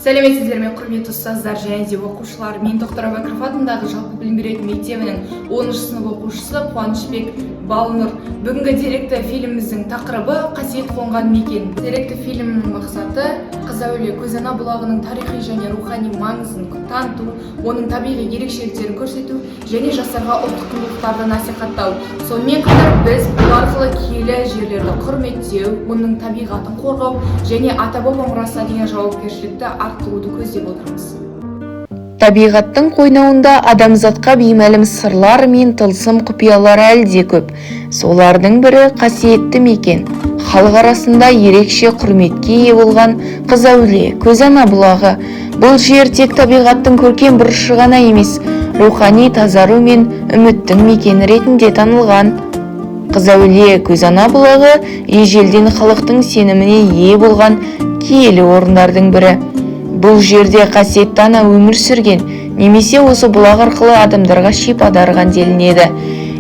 Сәлеметсіздер ме, құрметті ұстаздар және де оқушылар. Мен Тоқтар Әубәкіров атындағы жалпы білім беретін мектебінің 10-шы сынып оқушысы Қуанышбек Балнұр. Бүгінгі деректі фильміміздің тақырыбы «Қасиет қонған мекен». Деректі фильмнің мақсаты Қызәулие Көзана бұлағының тарихи және рухани маңызын таныту, оның табиғи ерекшеліктерін көрсету және жастарға ұлттық құндылықтарды насихаттау. Сонымен қатар біз бұл арқылы киелі жерлерді құрметтеу, оның табиғатын қорғау және ата-баба мұрасына деген жауапкершілікті арттыруды көздеп отырмыз. Табиғаттың қойнауында адамзатқа беймәлім сырлар мен тылсым құпиялар әлде көп. Солардың бірі қасиетті мекен. Халық арасында ерекше құрметке ие болған Қызәулие Көзана бұлағы. Бұл жер тек табиғаттың көркем бұрышы ғана емес, рухани тазару мен үміттің мекені ретінде танылған. Қызәулие Көзана бұлағы ежелден халықтың сеніміне ие болған киелі орындардың бірі. Бұл жерде қасиетті ана өмір сүрген, немесе осы бұлақ арқылы адамдарға шипа дарыған делінеді.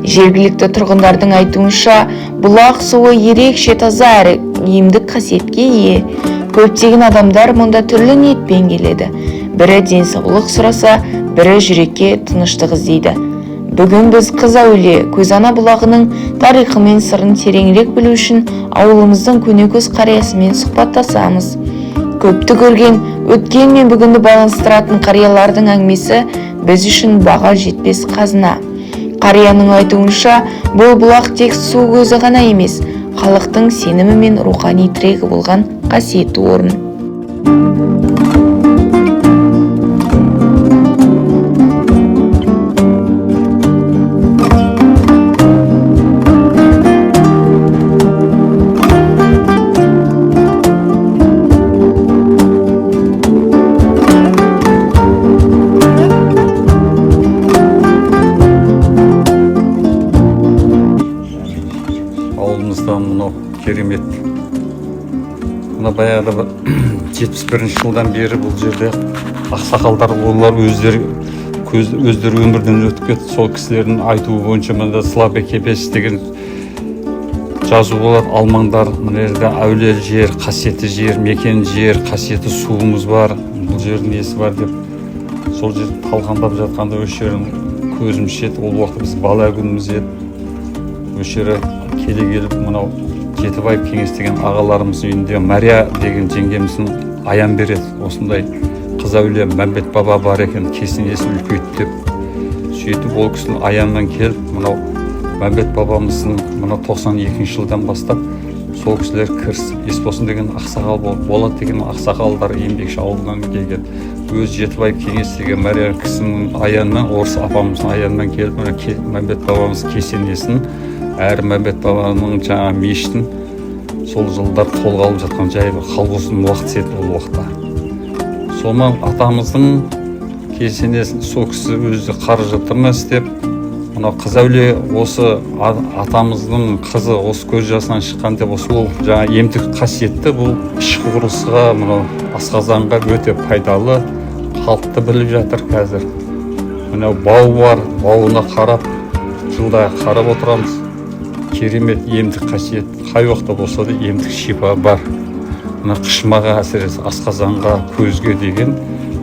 Жергілікті тұрғындардың айтуынша, бұлақ суы ерекше таза әрі емдік қасиетке ие. Көптеген адамдар мұнда түрлі ниетпен келеді. Бірі денсаулық сұраса, бірі жүрекке тыныштық іздейді. Бүгін біз Қызәулие Көзана бұлағының тарихы мен сырын тереңірек білу үшін ауылымыздың көнекөз қариясымен сұхбаттасамыз. Көпті көрген, өткен мен бүгінді байланыстыратын қариялардың әңгімесі біз үшін баға жетпес қазына. Қарияның айтуынша, бұл бұлақ тек су көзі ғана емес, халықтың сенімі мен рухани тірегі болған қасиетті орын. Мынау керемет. Мына баяғыда 71 жылдан бері бұл жерде ақсақалдар, олар өздері өмірден өтіп кетті. Сол кісілердің айтуы бойынша мында Слабе Кепес деген жазу болады. Алмаңдар, мына жерде әулиелі жер, қасиетті жер, мекен жер, қасиетті суымыз бар. Бұл жердің несі бар деп сол жерді талқандап жатқанда осы жерін көзім шет. Ол уақытта біз бала күніміз еді. Осы жері келе келіп мынау Жетібаев кеңестеген ағаларымыздың үйінде Мария деген жеңгеміздің аян береді. Осындай Қызәулие Мәмбет баба бар екен, кесенесі үлкейді деп. Сөйтіп ол кісінің аянынан келіп, мынау Мәмбет бабамыздың мына 92 жылдан бастап сол кісілер кірісіп, Есбосын деген ақсақал болады деген ақсақалдар еңбекші ауылынан келген. Өз Жетібаев кеңестеген Мария кісінің аянынан, орыс апамыздың аянынан келіп, Мәмбет бабамыз кесенесін, әрі Мәмбет бабаның жаңа мешітін сол жылдар қолға алып жатқан жай қалғыздың уақыт еді ол уақытта. Сонан атамыздың кесенесін сол кісі өзі қаражаттарына істеп, мынау Қызәулие осы атамыздың қызы осы көз жасынан шыққан деп, осы ол жаңа емдік қасиетті, бұл ішкі құрылысқа, мынау асқазанға өте пайдалы, халықты біліп жатыр қазір. Мынау бау бар, бауына қарап, жылда қарап отырамыз. Керемет емдік қасиет, қай уақытта болса да емдік шипа бар. Мына қышымаға, әсіресе асқазанға, көзге деген,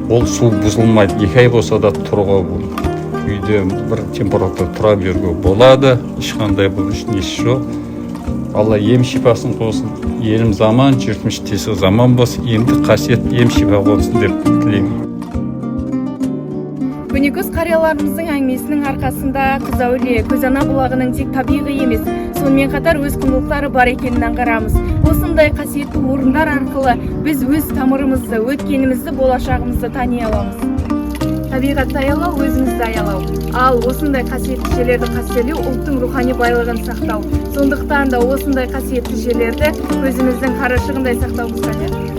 ол су бұзылмайды. 2 ай болса да тұруға, үйде бір температура тұра беруге болады. Ешқандай бұл несі жоқ. Алла ем шипасын қосын. Еліміз аман, жұртымыз тесік заман болсын, емдік қасиет, ем шипа болсын деп тілеймін. Көнекөз қарияларымыздың әңгімесінің арқасында Қызәулие Көзана бұлағының тек табиғи емес, сонымен қатар өз құндылықтары бар екенін аңғарамыз. Осындай қасиетті орындар арқылы біз өз тамырымызды, өткенімізді, болашағымызды тани аламыз. Табиғатты аялау, өзімізді аялау. Ал осындай қасиетті жерлерді қастерлеу ұлттың рухани байлығын сақтау. Сондықтан да осындай қасиетті жерлерді көзіміздің қарашығындай сақтауымыз қажет.